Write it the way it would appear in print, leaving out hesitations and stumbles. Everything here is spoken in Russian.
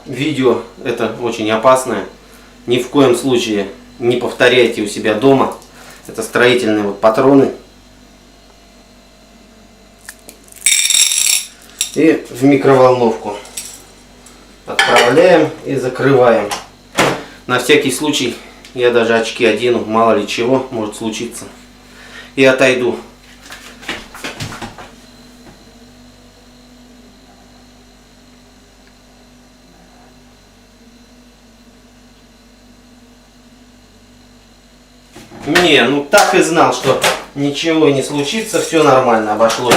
видео это очень опасное. Ни в коем случае не повторяйте у себя дома. Это строительные вот патроны. И в микроволновку отправляем и закрываем. На всякий случай я даже очки одену, мало ли чего может случиться. И отойду. Не, ну так и знал, что ничего не случится, все нормально, обошлось.